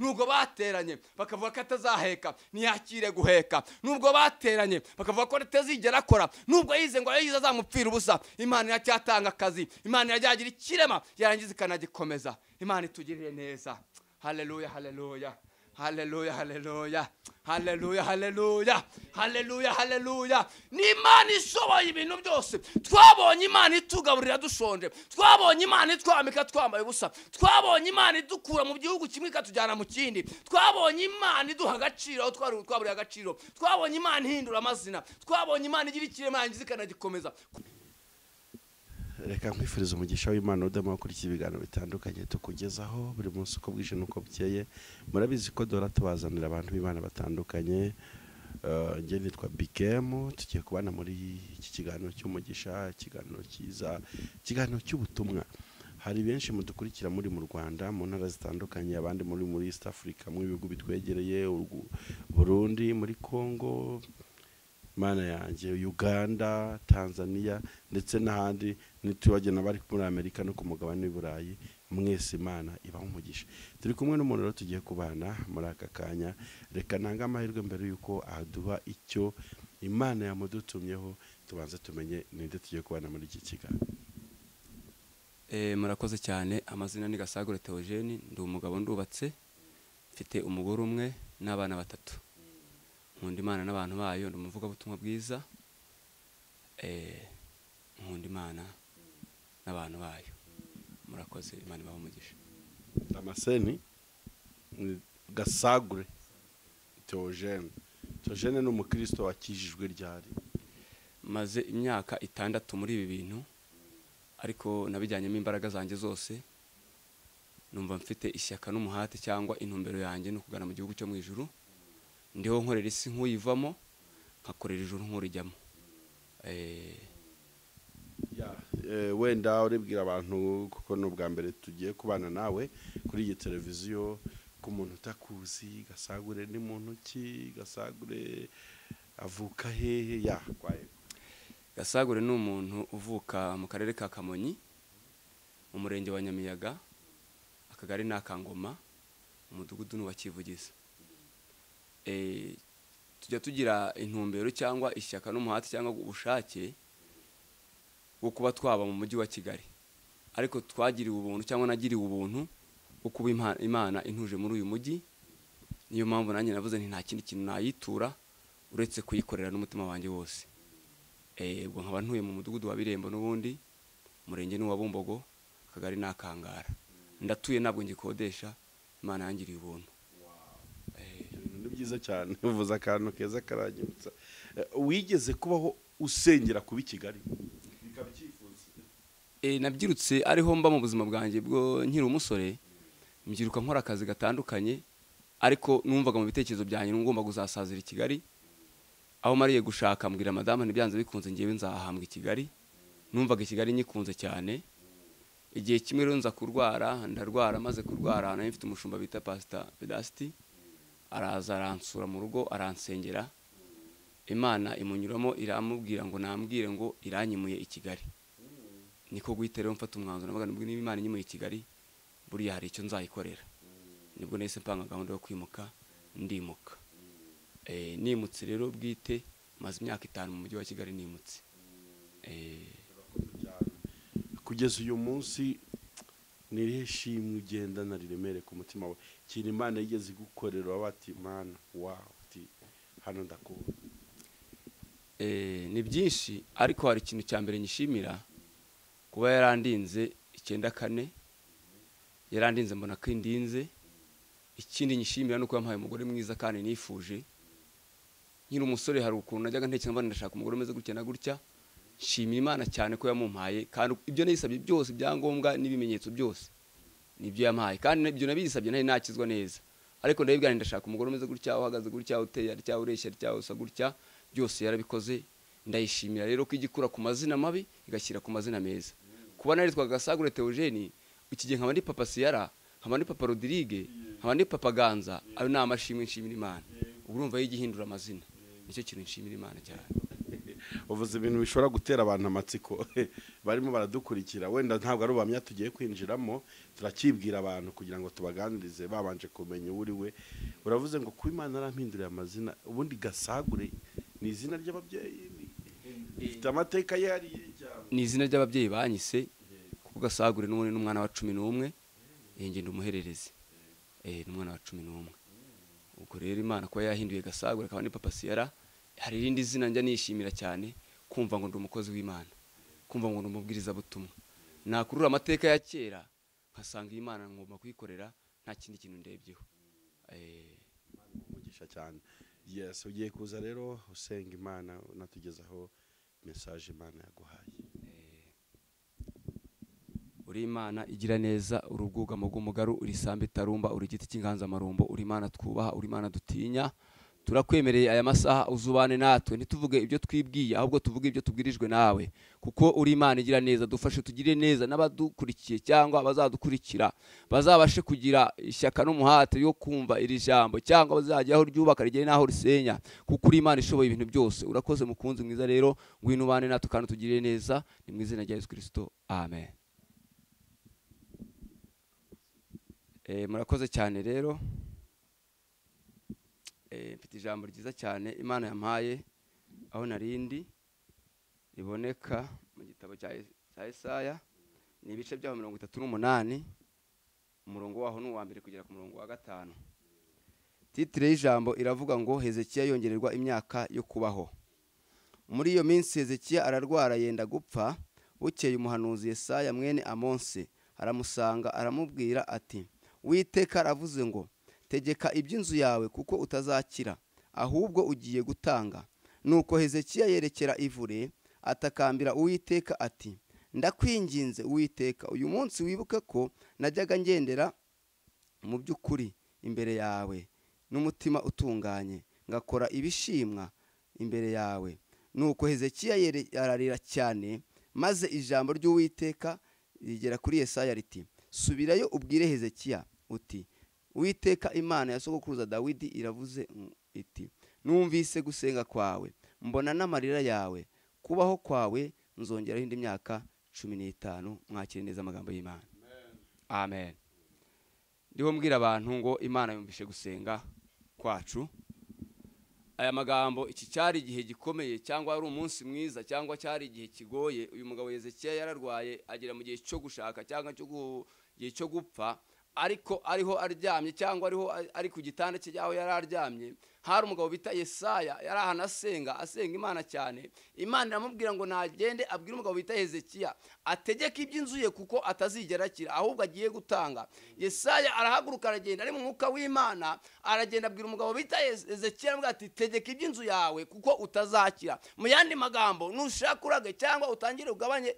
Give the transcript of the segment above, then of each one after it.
nubwo bateranye bakavuga ko atazaheka ntiyakire guheka, nubwo bateranye bakavuga ko atazigera akora, nubwo yize ngo yize azamupfira ubusa, Imana iracyatanga akazi, Imana irajyagira ikirema yarangiza ikanagikomeza. Imana itugirire neza. Haleluya, haleluya, haleluya, haleluya, haleluya, haleluya, haleluya, haleluya. Ni Imana ishoboye ibintu byose. Twabonye Imana itugaburira dushonje, twabonye Imana itwambika twambaye ubusa, twabonye Imana idukura mu gihugu kimwe ikatujyana mu kindi, twabonye Imana iduha agaciro aho twaburiye agaciro, twabonye Imana ihindura amazina, twabonye Imana igira ikirema yarangiza ikanagikomeza. Reka nkwifuriza umugisha w'Imana udama kurikira ibiganiro bitandukanye tukugezaho buri munsi uko bwije nuko bukeye. Murabizi ko dora tubazanira abantu b'Imana batandukanye. Nge nitwa Bikemo, tugiye kubana muri iki kiganiro cy'umugisha, ikiganiro cyiza, ikiganiro cy'ubutumwa. Hari benshi mudukurikira muri mu Rwanda, mu ntara zitandukanye, abandi muri East Africa, mu bihugu bitwegereye, Burundi, muri Congo, Mana yanjye, Uganda, Tanzania ndetse n'ahandi, nitubagena bari muri Amerika no ku mugabane w'Iburayi. Mwese Imana ibahe umugisha. Turi kumwe n'umuntu rero tugiye kubana muri aka kanya. Reka nanga amahirwe mbere yuko aduha icyo Imana yamudutumyeho, tubanze tumenye ninde tugiye kubana muri iki kiganiro. Murakoze cyane. Amazina ni Gasagure Theogene, ndi umugabo ndubatse, mfite umugore umwe n'abana batatu. Nkunda Imana n'abantu bayo, ndi umuvuga butumwa bwiza. Nkunda Imana n'abantu bayo. Murakoze, Imana ibahe umugisha. Amaseni Gasagure Theogene. Theogene ni umukristo wakijijwe ryari? Maze imyaka 6 muri ibi bintu, ariko nabijyanyemo imbaraga zanjye zose. Numva mfite ishyaka n'umuhate cyangwa intumbero yanjye no kugana mu gihugu cyo mu ijuru. Ndiho nkorera isi nk'uyivamo, nkakorera ijuru nk'urijyamo. Wenda uribwira abantu kuko n'ubwa mbere tugiye kubana nawe kuri iyi televiziyo, ku muntu utakuzi, Gasagure ni muntu ki? Gasagure avuka hehe? Kwaye Gasagure ni umuntu uvuka mu karere ka Kamonyi, mu murenge wa Nyamiyaga, akagari n'Akangoma, umudugudu n'uwa Kivugiza. Tujya tugira intumbero cyangwa ishyaka n'umuhati cyangwa ubushake bwo kuba twaba mu mujyi wa Kigali, ariko twagiriwe ubuntu cyangwa nagiriwe ubuntu bwo kuba Imana intuje muri uyu mujyi. Niyo mpamvu nanjye navuze nti nta kindi kintu nayitura uretse kuyikorera n'umutima wanjye wose. Ubwo nkaba ntuye mu mudugudu wa Birembo n'ubundi, umurenge ni wa Bumbogo, akagari n'Akangara. Ndatuye ntabwo ngikodesha, Imana yangiriye ubuntu. Ni byiza cyane, uvuze akantu keza karanyibutsa. Wigeze kubaho usengera kuba i Kigali? Bikaba cyifuza. Nabyirutse ariho mba mu buzima bwanjye bwo nkiri umusore, mbyiruka nkora akazi gatandukanye, ariko numvaga mu bitekerezo byanjye ngomba kuzasazira i Kigali. Aho mariye gushaka mbwira madame ntibyanze bikunze ngiye nzahambwa i Kigali. Numvaga i Kigali nyikunze cyane. Igihe kimwe rero nza kurwara, ndarwara, maze kurwara nari mfite umushumba bita Pastor Pedasti, araza aransura mu rugo aransengera. Imana imunyuramo iramubwira ngo nambwire ngo iranyimuye i Kigali. Niko guhita rero mfata umwanzuro, nabaga nibwo Imana inyimuye i Kigali, buriya hari icyo nzayikorera. Nibwo nahise mpanga gahunda yo kwimuka, ndimuka. Nimutse rero bwite, maze imyaka 5 mu mujyi wa Kigali nimutse. Kugeza uyu munsi nirihe shimwe ugenda nariremere ku mutima wawe, kintu Imana yigeze gukorera wati Mana ati hano ndakubona? Ni byinshi, ariko hari ikintu cya mbere nyishimira, kuba yarandinze 94, yarandinze mbona ko indinze. Ikindi nyishimira nuko yampaye umugore mwiza kandi nifuje. Nkiri umusore hari ukuntu najyaga ntekereza mbona ndashaka umugore umeze gutya na gutya. Nshimira Imana cyane ko yamumpaye, kandi ibyo nayisabye byose byangombwa n'ibimenyetso byose nibyo yampaye, kandi ibyo nabisabye nari nakizwa neza. Ariko ndabibwira ndashaka umugore umeze gutya, uhagaze gutya, uteye atya, ureshya atya, usa gutya, byose yarabikoze. Ndayishimira rero ko igikura ku mazina mabi igashyira ku mazina meza. Kuba naritwa Gasagure Theogene, iki gihe nkaba ndi Papa Siyara, nkaba ndi Papa Rodrigue, nkaba ndi Papa Ganza, ayo ni amashimwe nshimira Imana. Urumva y'igihindura amazina, nicyo kintu nshimira Imana cyane. uvuze ibintu bishobora gutera abantu amatsiko barimo baradukurikira, wenda ntabwo ari ubuhamya tugiye kwinjiramo, turakibwira abantu kugira ngo tubaganirize babanje kumenya uri we. Uravuze ngo kuba Imana arampinduriye amazina, ubundi Gasagure ni izina ry'ababyeyi, ifite amateka yariye cyane. Ni izina ry'ababyeyi banyise, kuko Gasagure n'ubundi n'umwana wa 11, ngenda umuhererezi, n'umwana wa 11. Ubwo rero Imana ko yahinduye Gasagure akaba ni Papa Sierra, hari irindi zina njya nishimira cyane, kumva ngo ndi umukozi w'Imana, kumva ngo ndi umubwiriza butumwa, nakurura amateka ya kera nkasanga Imana ngomba kuyikorera nta kindi kintu ndebyeho. Umugisha cyane. Yes, ugiye kuza rero usenga Imana unatugezaho message Imana yaguhaye. Uri Imana igira neza, urubwugamo bw'umugaru, uri sambe tarumba, uri giti cy'inganzamarumbo, uri Imana twubaha, uri Imana dutinya. Turakwemereye aya masaha uzubane natwe, ntituvuge ibyo twibwiye ahubwo tuvuge ibyo tubwirijwe nawe, kuko uri Imana igira neza. Dufashe tugire neza n'abadukurikiye cyangwa abazadukurikira, bazabashe kugira ishyaka n'umuhate yo kumva iri jambo, cyangwa bazajya aho ryubaka rigere naho risenya, kuko uri Imana ishoboye ibintu byose. Urakoze mukunzi mwiza rero, ngwino ubane natwe kandi tugire neza, ni mu izina rya Yesu Kristo, amen. Murakoze cyane rero. Mfite ijambo ryiza cyane Imana yampaye aho narindi, riboneka mu gitabo cya Yesaya, ni ibice bya 38, umurongo waho n'uwa mbere kugera ku murongo wa 5. Titre y'ijambo iravuga ngo Hezekiya yongererwa imyaka yo kubaho. Muri iyo minsi Hezekiya ararwara yenda gupfa, bukeye umuhanuzi Yesaya mwene Amonse aramusanga aramubwira ati, Uwiteka aravuze ngo tegeka iby'inzu yawe kuko utazakira, ahubwo ugiye gutanga. Nuko Hezekiya yerekera ivure atakambira Uwiteka ati, ndakwinginze Uwiteka, uyu munsi wibuke ko najyaga ngendera mu by'ukuri imbere yawe n'umutima utunganye, ngakora ibishimwa imbere yawe. Nuko Hezekiya ararira cyane, maze ijambo ry'Uwiteka rigera kuri Yesaya riti, subirayo ubwire Hezekiya uti, Uwiteka Imana ya sogokuruza Dawidi iravuze iti, numvise gusenga kwawe, mbona n'amarira yawe, kubaho kwawe nzongeraho indi myaka 15. Mwakire neza amagambo y'Imana. Amen. Ndiho mbwira abantu ngo Imana yumvishe gusenga kwacu. Aya magambo, iki cyari igihe gikomeye, cyangwa ari umunsi mwiza, cyangwa cyari igihe kigoye. Uyu mugabo Hezekiya yararwaye agera mu gihe cyo gushaka cyangwa gihe cyo gupfa, ariko ariho aryamye cyangwa ariho ari ku gitanda cye aho yari aryamye, hari umugabo bita Yesaya yari ahana asenga Imana cyane. Imana iramubwira ngo nagende abwire umugabo bita Hezekiya ategeka iby'inzu ye kuko atazigera akira, ahubwo agiye gutanga. Yesaya arahaguruka aragenda ari mu mwuka w'Imana, aragenda abwira umugabo bita Hezekiya aramubwira ati, tegeka iby'inzu yawe kuko utazakira. Mu yandi magambo, nushaka urage cyangwa utangire ugabanye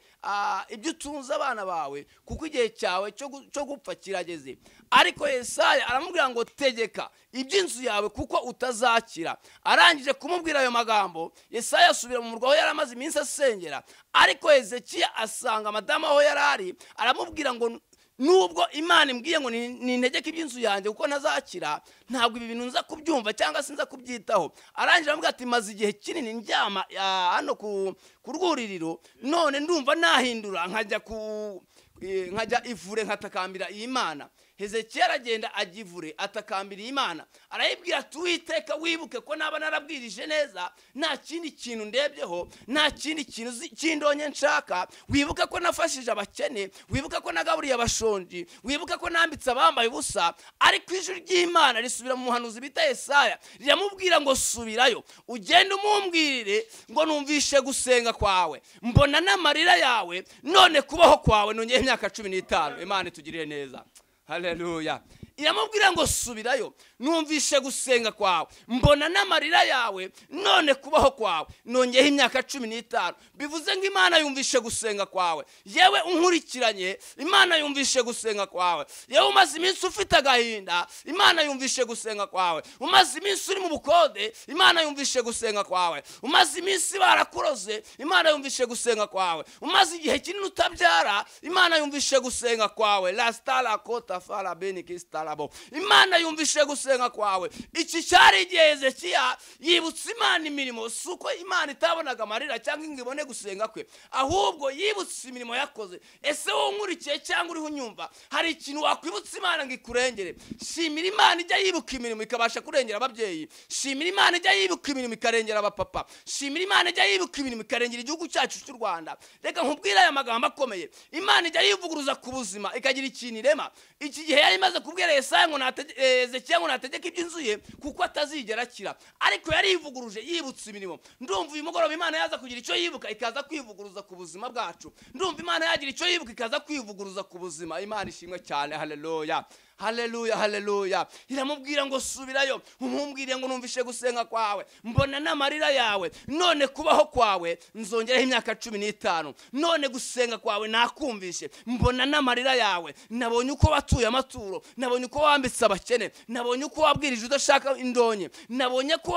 ibyo utunze abana bawe, kuko igihe cyawe cyo gupfa kirageze. Ariko Yesaya aramubwira ngo tegeka iby'inzu yawe kuko utazakira. Arangije kumubwira ayo magambo, Yesaya asubira mu murwa aho yari amaze iminsi asengera. Ariko Hezekiya asanga madamu aho yari ari, aramubwira ngo nubwo Imana imbwiye ngo nintegeke iby'inzu yanjye kuko ntazakira, ntabwo ibi bintu nza kubyumva cyangwa sinza kubyitaho. Arangije aramubwira ati, maze igihe kinini ndyama hano ku rwuririro, none ndumva nahindura nkajya ivure nkatakambira Imana. Hezekiya aragenda ajya ivure atakambira Imana, arayibwira ati, Uwiteka wibuke ko naba narabwirije neza, nta kindi kintu ndebyeho, nta kindi kintu cy'indonke nshaka. Wibuke ko nafashije abakene, wibuke ko nagaburiye abashonji, wibuke ko nambitse abambaye ubusa. Ariko ijwi ry'Imana risubira mu muhanuzi bita Yesaya, riramubwira ngo subirayo ugende umumbwirire ngo numvishe gusenga kwawe, mbona n'amarira yawe, none kubaho kwawe nongeye imyaka 15. Imana itugirire neza. Haleluya. Iramubwira ngo subirayo, numvishe gusenga kwawe, mbona n'amarira yawe, none kubaho kwawe nongeyeho imyaka 15. Bivuze ngo Imana yumvishe gusenga kwawe. Yewe unkurikiranye, Imana yumvishe gusenga kwawe. Yewe umaze iminsi ufite agahinda, Imana yumvishe gusenga kwawe. Umaze iminsi uri mu bukode, Imana yumvishe gusenga kwawe. Umaze iminsi barakuroze, Imana yumvishe gusenga kwawe. Umaze igihe kinini utabyara, Imana yumvishe gusenga kwawe. La stala kota fala benikista rabo. Imana yumvishe gusenga kwawe. Iki cyari igihe Hezekiya yibutse Imana imirimo, suko Imana itabonaga amarira cyangwa ngo ibone gusenga kwe, ahubwo yibutse imirimo yakoze. Ese wowe nkurikiye cyangwa uriho unyumva, hari ikintu wakwibutsa Imana ngo ikurengere? Shimira Imana ijya yibuka imirimo ikabasha kurengera ababyeyi. Shimira Imana ijya yibuka imirimo ikarengera abapapa. Shimira Imana ijya yibuka imirimo ikarengera igihugu cyacu cy'u Rwanda. Reka nkubwire aya magambo akomeye. Imana ijya yivuguruza ku buzima ikagira ikintu irema. Iki gihe yari imaze kubwira Yesaya ngo Hezekiya ngo nategeke iby'inzu ye kuko atazigera akira, ariko yari yivuguruje yibutse imirimo. Ndumva uyu mugoroba Imana yaza kugira icyo yibuka ikaza kwivuguruza ku buzima bwacu. Ndumva Imana yagira icyo yibuka ikaza kwivuguruza ku buzima. Imana ishimwe cyane. Haleluya, haleluya, haleluya. Iramubwira ngo subirayo, umumbwire ngo numvishe gusenga kwawe, mbona n'amarira yawe, none kubaho kwawe nzongeraho imyaka 15. None gusenga kwawe nakumvishe, mbona n'amarira yawe, nabonye uko watuye amaturo, nabonye uko wambitse abakene, nabonye uko wabwirije udashaka indonye, nabonye ko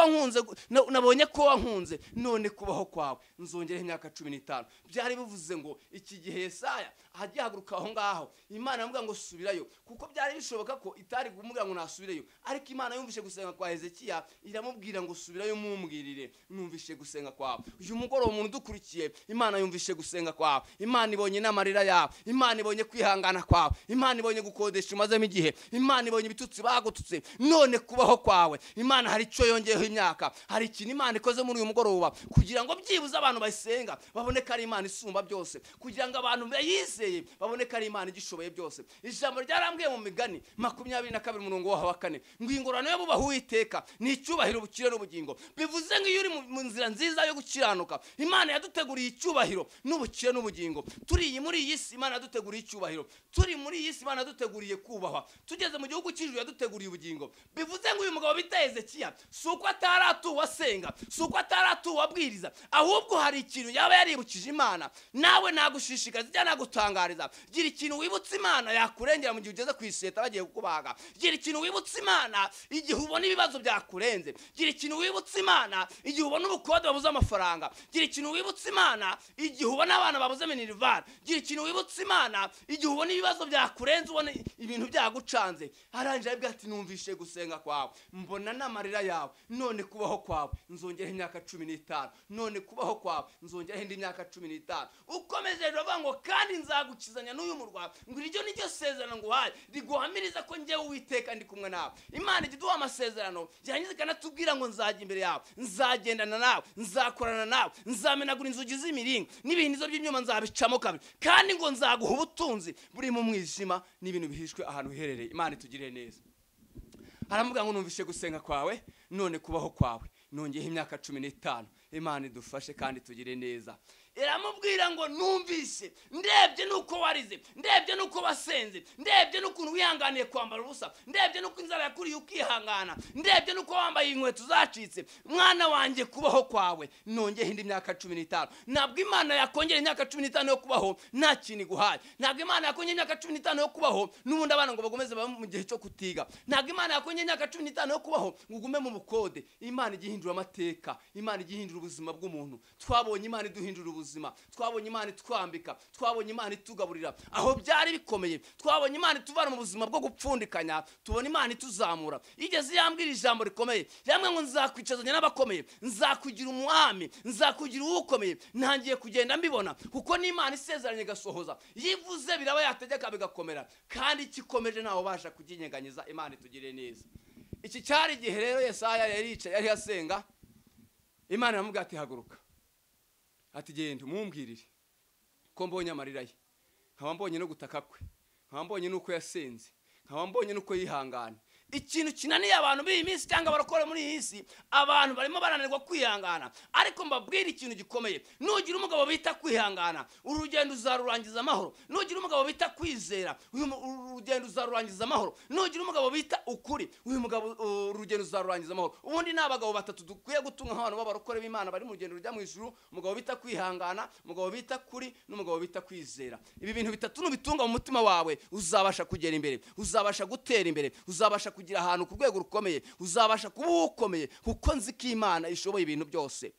wankunze, none kubaho kwawe nzongeraho imyaka 15. Byari bivuze ngo iki gihe Yesaya hajya haguruka aho ngaho, Imana yamubwira ngo subirayo, kuko byari bishoboka ko itari kumubwira ngo nasubireyo, ariko Imana yumvishe gusenga kwa Hezekiya iramubwira ngo subirayo mumbwirire numvishe gusenga kwawe. Uyu mugoroba umuntu dukurikiye, Imana yumvishe gusenga kwawe. Imana ibonye n'amarira yawe, Imana ibonye kwihangana kwawe, Imana ibonye gukodesha umazemo igihe, Imana ibonye ibitutsi bagututse, none kubaho kwawe Imana hari icyo yongeyeho imyaka. Hari ikintu Imana ikoze muri uyu mugoroba kugira ngo byibuze abantu bayisenga babone ko ari Imana isumba byose, kugira ngo abantu bayizeye babone ko ari Imana igishoboye byose. Ijambo ryarambwiye mu Migani 22:4 ngo ingorane yo bubaha Uwiteka ni icyubahiro, ubukire n'ubugingo. Bivuze ngo iyo uri mu nzira nziza yo gukiranuka, Imana yaduteguriye icyubahiro n'ubukire n'ubugingo. Turi muri iyi si Imana yaduteguriye icyubahiro, turi muri iyi si Imana yaduteguriye kubahwa, tugeze mu gihugu cy'ijuru yaduteguriye ubugingo. Bivuze ngo uyu mugabo bita Hezekiya suko ataratuwe asenga, suko ataratuwe abwiriza, ahubwo hari ikintu yaba yaribukije Imana. Nawe nagushishikaza cyangwa nagutangariza, gira ikintu wibutsa Imana yakurengera mu gihe ugeze ku iseta bagiye kukubaga. Gira ikintu wibutsa Imana igihe ubona ibibazo byakurenze. Gira ikintu wibutsa Imana igihe ubona ubukode babuze amafaranga. Gira ikintu wibutsa Imana igihe ubona abana babuze minerval. Gira ikintu wibutsa Imana igihe ubona ibibazo byakurenze, ubona ibintu byagucanze. Aranje abwira ati numvishe gusenga kwawe, mbona n'amarira yawe, none kubaho kwawe nzongeraho imyaka 15. None kubaho kwawe nzongeraho indi myaka 15. Ukomeje rero ngo kandi nzagukizanya n'uyu murwa, ngo iryo ni ryo sezerano nguhaye riguhamiriza ko njye Uwiteka ndi kumwe nawe. Imana iduha amasezerano yanyize kanatubwira ngo nzajya imbere yawe, nzagendana nawe, nzakorana nawe, nzamenagura inzugi z'imiringa n'ibintu by'inyuma nzabicamo kabiri, kandi ngo nzaguha ubutunzi buri mu mwijima n'ibintu bihishwe ahantu hiherereye. Imana itugirire neza. Aramubwira ngo numvishe gusenga kwawe, none kubaho kwawe nongeyeho imyaka 15. Imana idufashe kandi tugire neza. Iramubwira ngo numvise, ndebye nuko warize, ndebye nuko wasenze, ndebye nuko wihanganiye kwambara ubusa, ndebye nuko inzara yakuriye ukihangana, ndebye nuko wambaye inkweto zacitse. Mwana wanjye kubaho kwawe nongeyeho indi myaka 15. Ntabwo Imana yakongera imyaka 15 yo kubaho nta kintu iguhaye. Ntabwo Imana yakongera imyaka 15 yo kubaho n'ubundi abana ngo bagomeze mu gihe cyo kutiga. Ntabwo Imana yakongera imyaka 15 yo kubaho ngo ugume mu bukode. Imana igihindura amateka, Imana igihindura ubuzima bw'umuntu. Twabonye Imana iduhindura ubuzima, twabonye Imana itwambika, twabonye Imana itugaburira aho byari bikomeye, twabonye Imana ituvana mu buzima bwo gupfundikanya, tubona Imana ituzamura. Igeze yambwira ijambo rikomeye, yamwe ngo nzakwicazanya n'abakomeye, nzakugira umwami, nzakugira uwukomeye. Ntangiye kugenda mbibona kuko ni Imana isezeranye gasohoza, yivuze biraba yategeka bigakomera, kandi ikikomeje ntawe ubasha kuginyeganyeza. Imana itugirire neza. Iki cyari igihe rero Yesaya yaricaye yari asenga. Imana yamubwira ati haguruka, ati genda umumbwirire ko mbonye amarira ye, nkaba mbonye no gutaka kwe, nkaba mbonye nuko yasenze, nkaba mbonye nuko yihangana. Ikintu kinaniye abantu b'iyi minsi cyangwa barakora muri iyi si, abantu barimo barananirwa kwihangana. Ariko mbabwira ikintu gikomeye, nugira umugabo bita kwihangana, urugendo uzarurangiza amahoro. Nugira umugabo bita kwizera, urugendo uzarurangiza amahoro. Nugira umugabo bita ukuri, uyu mugabo urugendo uzarurangiza amahoro. Ubundi ni abagabo batatu dukwiye gutunga nk'abantu b'abarokore b'Imana bari mu rugendo rujya mu ijuru: umugabo bita kwihangana, umugabo bita kuri, n'umugabo bita kwizera. Ibi bintu bitatu nubitunga mu mutima wawe, uzabasha kugera imbere, uzabasha gutera imbere, uzabasha kugira ahantu ku rwego rukomeye, uzabasha kuba ukomeye, kuko nzi ko Imana ishoboye ibintu byose.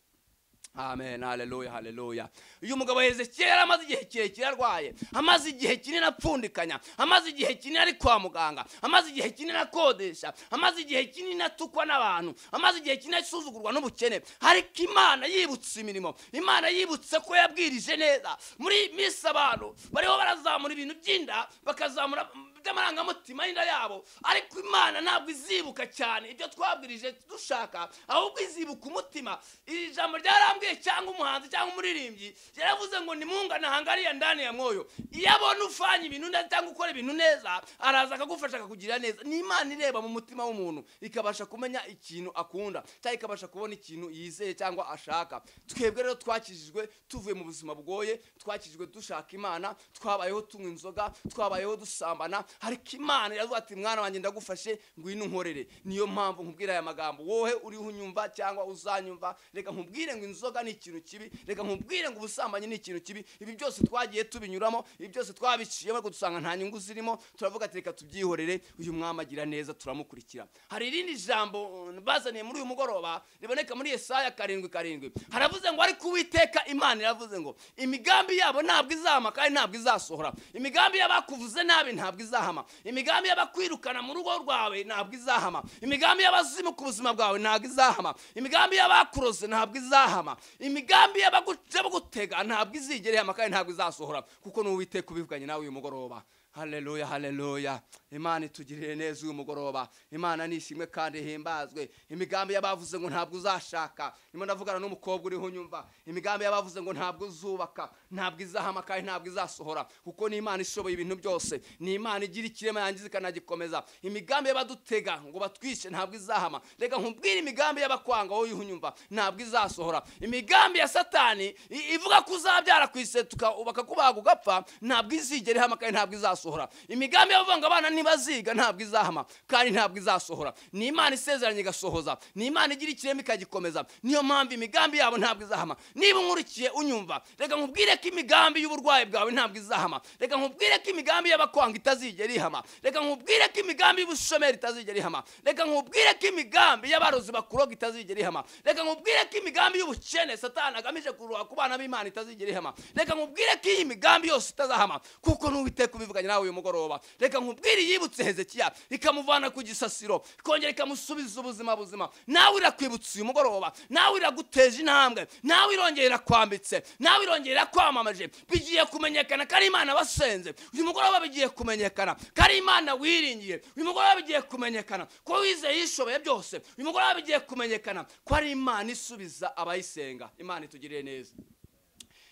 Amen, haleluya, haleluya. Uyu mugabo Hezekiya yari amaze igihe kirekire arwaye, amaze igihe kinini apfundikanya, amaze igihe kinini ari kwa muganga, amaze igihe kinini akodesha, amaze igihe kinini atukwa n'abantu, amaze igihe kinini asuzugurwa n'ubukene. Ariko Imana yibutse imirimo, Imana yibutse ko yabwirije neza. Muri misi abantu bariho barazamura ibintu by'inda, bakazamura by'amarangamutima y'inda yabo, ariko Imana ntabwo izibuka cyane ibyo twabwirije dushaka, ahubwo izibuka umutima. Iri jambo ryarambwiye cyangwa umuhanzi cyangwa umuririmbyi yaravuze ngo nimungana hangariya ndani ya moyo. Iyo abona ufanya ibintu neza cyangwa ukora ibintu neza, araza akagufasha akakugira neza. Ni Imana ireba mu mutima w'umuntu, ikabasha kumenya ikintu akunda cyangwa ikabasha kubona ikintu yizeye cyangwa ashaka. Twebwe rero twakijijwe tuvuye mu buzima bugoye, twakijijwe dushaka Imana, twabayeho tunywa inzoga, twabayeho dusambana, ariko Imana iravuga ati mwana wanjye ndagufashe ngwino unkorere. Niyo mpamvu nkubwira aya magambo, wowe uri unyumva cyangwa uzanyumva, reka nkubwire ngo inzoga ni ikintu kibi, reka nkubwire ngo ubusambanyi ni ikintu kibi. Ibi byose twagiye tubinyuramo, ibi byose twabiciyemo ariko dusanga nta nyungu zirimo, turavuga ati reka tubyihorere. Uyu mwami agira neza, turamukurikira. Hari irindi jambo bazaniye muri uyu mugoroba riboneka muri Yesaya 7:7. Haravuze ngo ariko Uwiteka Imana iravuze ngo imigambi yabo ntabwo izahama kandi ntabwo izasohora. Imigambi y'abakuvuze nabi ntabwo izahama. Imigambi y'abakwirukana mu rugo rwawe ntabwo izahama. Imigambi y'abazimu ku buzima bwawe ntabwo izahama. Imigambi y'abakuroze ntabwo izahama. Imigambi y'abagutega ntabwo izigera ihama kandi ntabwo izasohora, kuko ni Uwiteka ubivuganye nawe uyu mugoroba. Haleluya, haleluya. Imana itugirire neza uyu mugoroba. Imana nishimwe kandi himbazwe. Imigambi y'abavuze ngo ntabwo uzashaka, nimo ndavugana n'umukobwa uri hunyumva. Imigambi y'abavuze ngo ntabwo uzubaka ntabwo izahama kandi ntabwo izasohora, kuko ni Imana ishoboye ibintu byose. Ni Imana igira ikirema yangiza ikanagikomeza. Imigambi y'abadutega ngo batwishe ntabwo izahama. Reka nkubwire imigambi y'abakwanga wowe uhunyumva ntabwo izasohora. Imigambi ya Satani ivuga ko uzabyara kwisetuka bakakubaga ugapfa ntabwo izigera ihama kandi ntabwo izasohora. Imigambi y'abavanga abana nibaziga ntabwo izahama kandi ntabwo izasohora. Ni Imana isezeranye igasohoza. Ni Imana igira ikirema ikagikomeza. Niyo mpamvu imigambi yabo ntabwo izahama. Niba unkurikiye unyumva, reka nkubwire ko imigambi y'uburwayi bwawe ntabwo izahama. Reka nkubwire ko imigambi y'abakwanga itazigera ihama. Reka nkubwire ko imigambi y'ubushomeri itazigera ihama. Reka nkubwire ko imigambi y'abarozi bakuroga itazigera ihama. Reka nkubwire ko imigambi y'ubukene Satani agamije kuruha ku bana b'Imana itazigera ihama. Reka nkubwire ko iyi migambi yose itazahama, kuko n'Uwiteka ubivuganye nawe uyu mugoroba. Reka nkubwire yibutse Hezekiya ikamuvana ku gisasiro, ikongera ikamusubiza ubuzima buzima. Nawe irakwibutsa uyu mugoroba, nawe iraguteje intambwe, nawe irongera kwambitse, nawe irongera kwamamaje. Bigiye kumenyekana ko ari Imana basenze uyu mugoroba, bigiye kumenyekana ko ari Imana wiringiye uyu mugoroba, bigiye kumenyekana ko wizeye yishoboye byose uyu mugoroba, bigiye kumenyekana ko ari Imana isubiza abayisenga. Imana itugirire neza.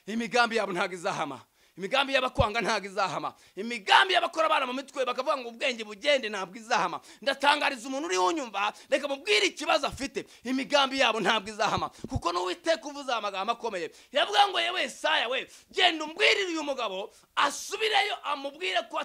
Imigambi yabo ntabwo izahama. Imigambi y'abakwanga ntabwo izahama. Imigambi y'abakora abana mu mitwe bakavuga ngo ubwenge bugende ntabwo izahama. Ndatangariza umuntu uri unyumva, reka mubwire ikibazo afite. Imigambi yabo ntabwo izahama, kuko n'Uwiteka uvuze amagambo akomeye. Yavuga ngo yewe Yesaya we, genda umbwirire uyu mugabo asubireyo amubwire ko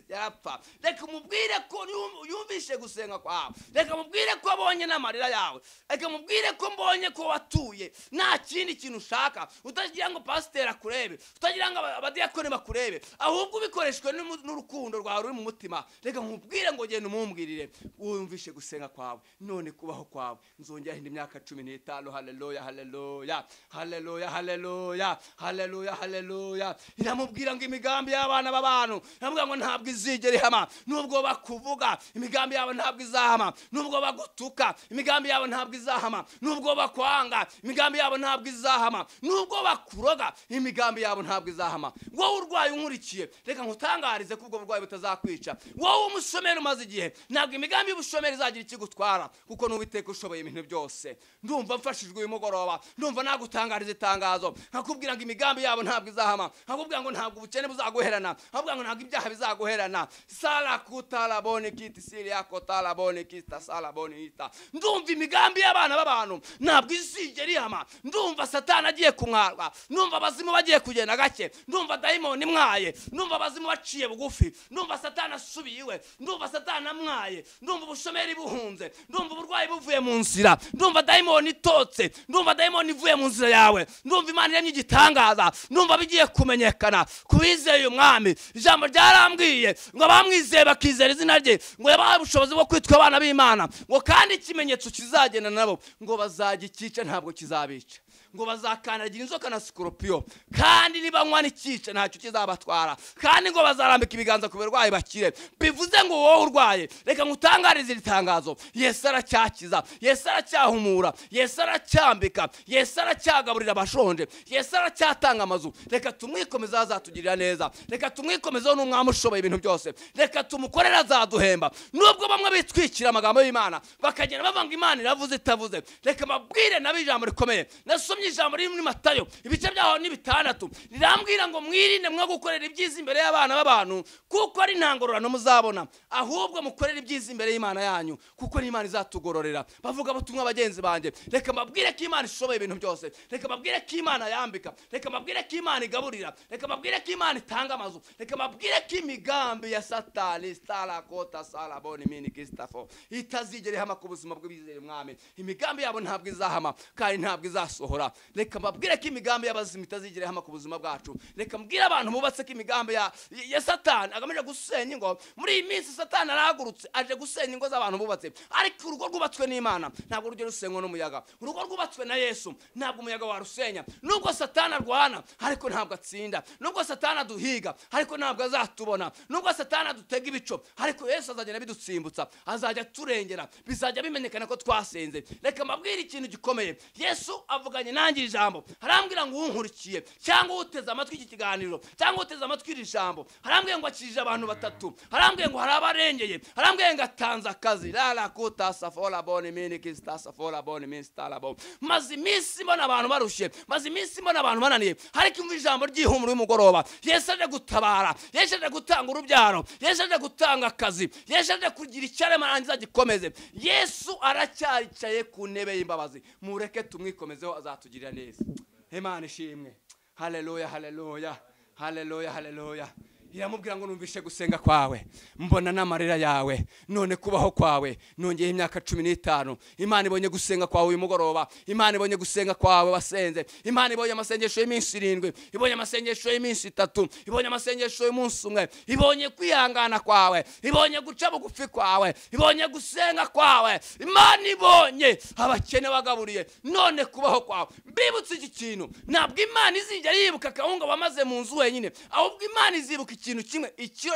yarapfa. Reka umubwire ko yumvishe gusenga kwawe. Reka mubwire ko abonye n'amarira yawe. Reka mubwire ko mbonye ko watuye nta kindi kintu ushaka. Utagira ngo pasiteri akurebe, utagira ngo abadiyakoni bakurebe, ahubwo ubikoreshwe n'urukundo rwawe ruri mu mutima. Reka nkubwire ngo genda umumbwirire wumvishe gusenga kwawe, none kubaho kwawe nzongera indi myaka 15. Haleluya, haleluya, haleluya, haleluya, haleluya, haleluya. Iramubwira ngo imigambi y'abana b'abantu, iramubwira ngo ntabwo izigera ihama. Nubwo bakuvuga imigambi yabo ntabwo izahama. Nubwo bagutuka imigambi yabo ntabwo izahama. Nubwo bakwanga imigambi yabo ntabwo izahama. Nubwo bakuroga imigambi yabo ntabwo izahama. Wowe urwaye unkurikiye, reka nkutangarize ko ubwo burwayi butazakwica. Wowe umushomeri umaze igihe, ntabwo imigambi y'ubushomeri izagira ikigutwara, kuko n'Uwiteka ushoboye ibintu byose. Ndumva mfashijwe uyu mugoroba, ndumva nagutangariza itangazo nkakubwira ngo imigambi yabo ntabwo izahama. Nkakubwira ngo ntabwo ubukene buzaguherana, nkakubwira ngo ntabwo ibyaha bizaguherana. Sala kutalabone kiti siri yako talabone kita salabone ita. Ndumva imigambi y'abana b'abantu ntabwo izigera ihama. Ndumva Satani agiye kumwarwa, ndumva abazimu bagiye kugenda gake, ndumva dayimoni mwaye, ndumva abazimu baciye bugufi, ndumva Satani asubiye, ndumva Satani amwaye, ndumva ubushomeri buhunze, ndumva uburwayi buvuye mu nzira, ndumva dayimoni itotse, ndumva dayimoni ivuye mu nzira yawe, ndumva Imana iremye igitangaza, ndumva bigiye kumenyekana kubizeye umwami. Ijambo ryarambwiye ngo abamwizeye bakizera izina rye, ngo yabahaye ubushobozi bwo kwitwa abana b'Imana, ngo kandi ikimenyetso kizagenda nabo, ngo bazagikica ntabwo kizabica. ngo bazakandagira inzoka na sikorupiyo kandi nibanywa n'ikica ntacyo kizabatwara kandi ngo bazarambika ibiganza ku barwayi bakire. Bivuze ngo wowe urwaye reka ngutangarize iri tangazo, Yesu aracyakiza, Yesu aracyahumura, Yesu aracyambika, Yesu aracyagaburira abashonje, Yesu aracyatanga amazu. Reka tumwikomeze azatugirira neza, reka tumwikomezeho n'umwami ushoboye ibintu byose, reka tumukorera azaduhemba. Nubwo bamwe bitwikira amagambo y'Imana bakagenda bavanga Imana iravuze itavuze, reka mabwire nabi ijambo rikomeye. Nasomye ijambo riri muri Matayo ibice byaho ni 6 rirambwira ngo mwirinde mwo gukorera ibyiza imbere y'abana b'abantu kuko ari ntangororano muzabona, ahubwo mukorera ibyiza imbere y'Imana yanyu kuko ni Imana izatugororera. Bavuga butumwa bagenzi banje, reka mabwire ko Imana ishoboye ibintu byose, reka mabwire ko Imana yambika, reka mabwire ko Imana igaburira, reka mabwire ko Imana itanga amazu, reka mabwire ko imigambi ya Satani stala kota sala boni mini kistafo itazigere hama ku buzima bw'ibizere mwami. Imigambi yabo ntabwo izahama kandi ntabwo izasohora. Reka mabwire ko imigambi y'abazima itazigere hama ku buzima bwacu. Reka mbwire abantu bubatse ko imigambi ya Satani agamije gusenya ingo. Muri iyi minsi Satani arahagurutse aje gusenya ingo z'abantu bubatse, ariko urugo rwubatswe n'Imana ntabwo rujye rusenywa n'umuyaga. Urugo rwubatswe na Yesu ntabwo umuyaga warusenya. Nubwo Satani arwana ariko ntabwo atsinda, nubwo Satani aduhiga ariko ntabwo azatubona, nubwo Satani adutega ibico ariko Yesu azagenda bidutsimbutsa, azajya turengera, bizajya bimenyekana ko twasenze. Reka mabwire ikintu gikomeye. Yesu avuganye nanjye ijambo, arambwira ngo unkurikiye cyangwa uteze amatwi iki kiganiro cyangwa uteze amatwi iri jambo, arambwira ngo akije abantu 3, arambwira ngo hari abarengeye, arambwira ngo atanze akazi la kuta safola boni mini kista safola boni mini stala bo. Maze iminsi mbona abantu barushye, maze iminsi mbona abantu bananiye, ariko imva ijambo ry'ihumure y'umugoroba. Yesu aje gutabara, Yesu aje gutanga urubyaro, Yesu aje gutanga akazi, Yesu aje kugira icyarema arangiza gikomeze. Yesu aracyaricaye ku ntebe y'imbabazi, mureke tumwikomezeho azatugirira neza. Imana ishimwe. Haleluya, haleluya, haleluya, haleluya. Iramubwira ngo numvishe gusenga kwawe, mbona n'amarira yawe, none kubaho kwawe nongeye imyaka 15. Imana ibonye gusenga kwawe uyu mugoroba, Imana ibonye gusenga kwawe wasenze, Imana ibonye amasengesho y'iminsi 7, ibonye amasengesho y'iminsi 3, ibonye amasengesho y'umunsi umwe, ibonye kwihangana kwawe, ibonye guca bugufi kwawe, ibonye gusenga kwawe. Imana ibonye abakene bagaburiye, none kubaho kwawe. Mbibutse iki kintu, ntabwo Imana izijya yibuka akahunga wamaze mu nzu wenyine, ahubwo Imana izibuka ikintu kimwe, ikiro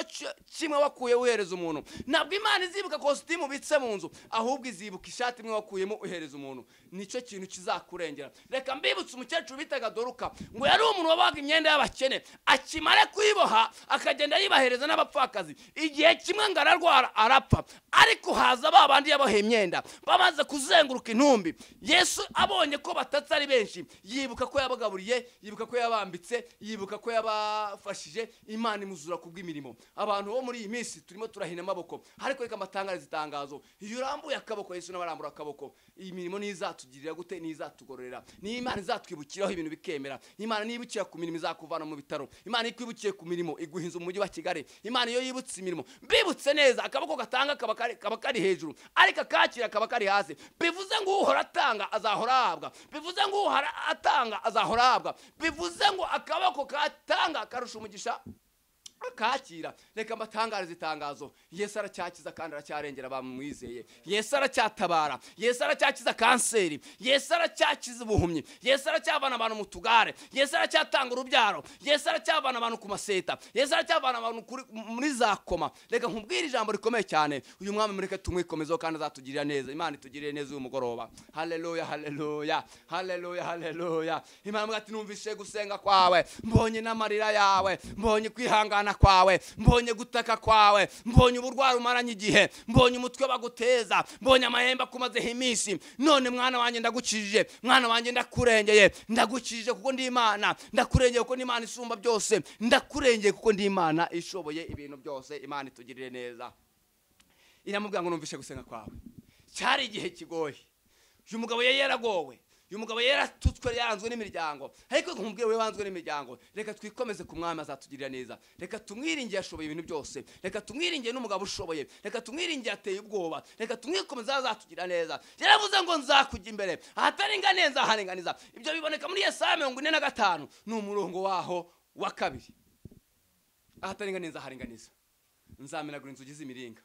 kimwe wakuye uhereza umuntu. Ntabwo Imana izibuka kositimu bitse mu nzu, ahubwo izibuka ishati imwe wakuyemo uhereza umuntu. Nicyo kintu kizakurengera. Reka mbibutse umukecuru bitaga Doruka ngo yari umuntu wabaga imyenda y'abakene, akimara kuyiboha akagenda yibahereza n'abapfakazi. Igihe kimwe ngo ararwara arapfa, ariko haza babandi yaboheye imyenda bamaze kuzenguruka intumbi. Yesu abonye ko batatse ari benshi, yibuka ko yabagaburiye, yibuka ko yabambitse, yibuka ko yabafashije. Imana imuzura kubw'imirimo. Abantu bo muri iyi minsi turimo turahina amaboko, ariko reka matangarize itangazo. Iyo urambuye akaboko, Yesu n'abarambura akaboko, iyi mirimo nizatugirira gute, nizatugororera. Ni Imana izatwibukiraho ibintu bikemera. Imana nibukira ku mirimo izakuvana mu bitaro. Imana ikwibukiye ku mirimo iguhinza umujyi wa Kigali. Imana iyo yibutse imirimo, mbibutse neza akaboko gatanga kaba kari hejuru, ariko akakira kaba kari hasi. Bivuze ngo uhora atanga azahora ahabwa, bivuze ngo uhora atanga azahora ahabwa, bivuze ngo akaboko katanga karusha umugisha akakira. Reka mbatangarize itangazo. Yesu aracyakiza kandi aracyarengera abamwizeye. Yesu aracyatabara, Yesu aracyakiza kanseri, Yesu aracyakiza ubuhumyi, Yesu aracyavana abantu mu tugare, Yesu aracyatanga urubyaro, Yesu aracyavana abantu ku maseta, Yesu aracyavana abantu muri za koma. Reka nkubwire ijambo rikomeye cyane. Uyu mwami mureke tumwikomezeho kandi azatugirira neza. Imana itugirire neza uyu mugoroba. Haleluya, haleluya, haleluya, haleluya. Imana ati numvishe gusenga kwawe, mbonye n'amarira yawe, mbonye kwihangana kwawe, mbonye gutaka kwawe, mbonye uburwara umaranye igihe, mbonye umutwe baguteza, mbonye amahembe akumazeho iminsi. None mwana wanjye ndagukijije, mwana wanjye ndakurengeye, ndagukijije kuko ndi Imana, ndakurengeye kuko ndi Imana isumba byose, ndakurengeye kuko ndi Imana ishoboye ibintu byose. Imana itugirire neza. Iramubwira ngo numvishe gusenga kwawe. Cyari igihe kigoye, uyu mugabo yaragowe, uyu mugabo yaratutswe yaranzwe n'imiryango, ariko nkubwiye we wanzwe n'imiryango. Reka twikomeze ku mwami azatugirira neza. Reka tumwiringiye ashoboye ibintu byose, reka tumwiringiye n'umugabo ushoboye, reka tumwiringiye ateye ubwoba, reka tumwikomeze azatugirira neza. Yaravuze ngo nzakujya imbere ahataringaniye nzaharinganiza. Ibyo biboneka muri Yesaya 45 ni umurongo waho wa 2. Ahataringaniye nzaharinganiza, nzamenagura inzugi z'imiringa,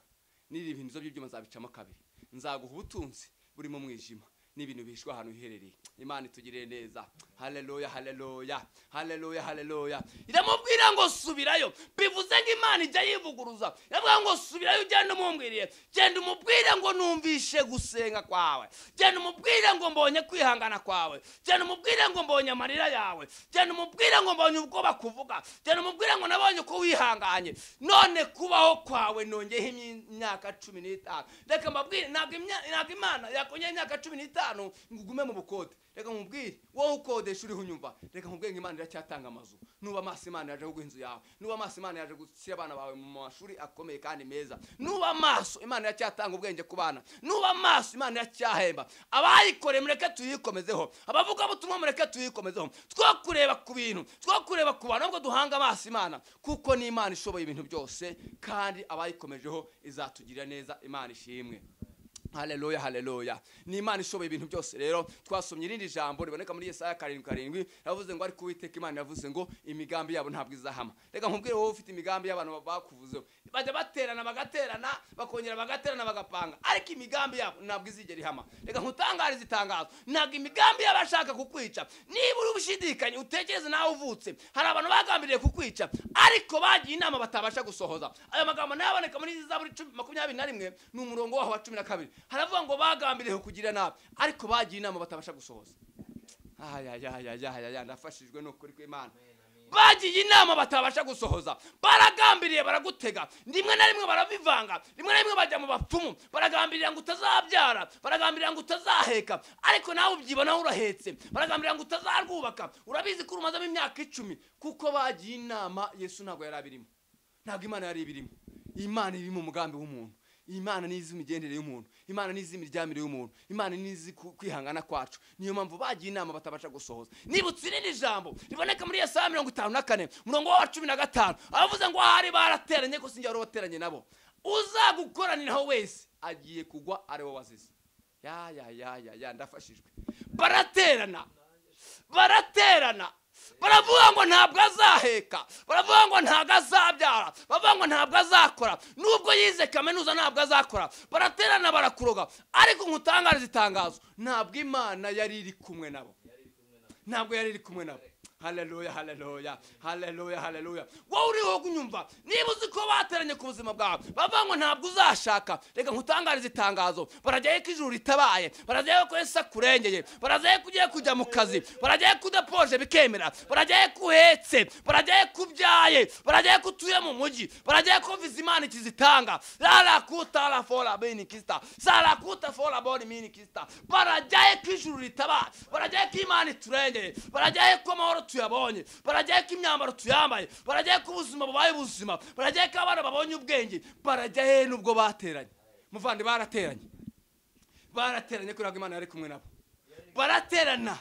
n'ibintu by'ibyuma nzabicamo 2, nzaguha ubutunzi buri mu mwijima, n'ibintu bihishwe ahantu hiherereye. Imana itugirire neza. Haleluya, haleluya, haleluya, haleluya. Iramubwira ngo subirayo, bivuze ngo Imana ijya yivuguruza. Yavuga ngo subirayo, ugenda umumbwiriye, genda umubwire ngo numvishe gusenga kwawe, genda umubwire ngo mbonye kwihangana kwawe, genda umubwire ngo mbonye amarira yawe, genda umubwire ngo mbonye ubwoba kuvuga, genda umubwire ngo nabonye ko wihanganye, none kubaho kwawe nongeyeho imyaka 15. Reka mbabwire, ntabwo Imana yakongera imyaka 15 ngo ugume mu bukode. Reka mubwire, wowe ukodesha uriho unyumva, reka mubwire ngo Imana iracyatanga amazu. Nuba amaso Imana yaje kuguha inzu yawe, nuba amaso Imana yaje gushyira abana bawe mu mashuri akomeye kandi meza, nuba amaso Imana iracyatanga ubwenge ku bana, nuba amaso Imana iracyahemba. Abayikoreye mureke tuyikomezeho, abavuga butumwa mureke tuyikomezeho, two kureba ku bintu, two kureba ku bantu, ahubwo duhanga amaso Imana, kuko ni Imana ishoboye ibintu byose, kandi abayikomejeho izatugirira neza. Imana ishimwe. Haleluya, haleluya. Ni Imana ishoboye ibintu byose. Rero twasomye irindi jambo riboneka muri Yesaya 7:7, yavuze ngo ariko Uwiteka Imana yavuze ngo imigambi yabo ntabwo izahama. Reka nkubwire, wowe ufite imigambi y'abantu bakuvuzeho, bajya baterana bagaterana, bakongera bagaterana bagapanga, ariko imigambi yabo ntabwo izigera ihama. Reka nkutangarize itangazo, ntabwo imigambi y'abashaka kukwica. Niba uri ubushidikanye, utekereze nawe uvutse, hari abantu bagambiriye kukwica ariko bagiye inama batabasha gusohoza. Ayo magambo naboneka muri Zaburi 21 n'umurongo waho wa 12. Haravuga ngo bagambiriye kugira nabi ariko bagiye inama batabasha gusohoza. Ndafashijwe n'ukuri kw'Imana. Bagiye inama batabasha gusohoza, baragambiriye baragutega, rimwe na rimwe baravivanga, rimwe na rimwe bajya mu bapfumu, baragambirira ngo utazabyara, baragambirira ngo utazaheka, ariko nawe ubyibonaho urahetse, baragambirira ngo utazarwubaka. Urabizi ko urumazamo imyaka 10 kuko bagiye inama. Yesu ntabwo yari abirimo, ntabwo Imana yari ibirimo. Imana iri mu mugambi w'umuntu. Imana nizi imigendere y'umuntu, Imana nizi imiryamire y'umuntu, Imana nizi kwihangana kwacu. Niyo mpamvu bagiye inama batabasha gusohoza. Nibutse irindi jambo riboneka muri Yesaya 54 umurongo wa 15, avuze ngo hari barateranye ko sinjye wari wateranye nabo, uzagukoraniraho wese agiye kugwa ari wo wazize. Ndafashijwe. Baraterana, baravuga ngo ntabwo azaheka, baravuga ngo ntabwo azabyara, baravuga ngo ntabwo azakora, nubwo yize kaminuza ntabwo azakora. Baraterana barakuroga, ariko nkutangariza itangazo, ntabwo Imana yari iri kumwe nabo, ntabwo yari iri kumwe nabo. Haleluya, haleluya, haleluya, haleluya. Wowe uriho kunyumva, niba uzi ko bateranye ku buzima bwawe, bavuga ngo ntabwo uzashaka, reka nkutangariza itangazo, barajyaye ko ijuru ritabaye, barajyaye ko Yesu akurengeye, barajyaye ko ugiye kujya mu kazi, barajyaye ko udapoje bikemera, barajyaye ko uhetse, barajyaye ko ubyaye, barajyaye ko utuye mu mujyi, barajyaye ko viza Imana ikizitanga. Kuta la fola beni kista, sala kuta fola boni mini kista. Barajyaye ko ijuru ritabaye, barajyaye ko Imana iturengeye, barajyaye ko amahoro tuyabonye, barajyaye ko imyambaro tuyambaye, barajyaye ko ubuzima bubaye ubuzima, barajyaye ko abana babonye ubwenge. Barajyaye nubwo bateranye. Muvandi barateranye kugira ngo Imana yari kumwe nabo. Baraterana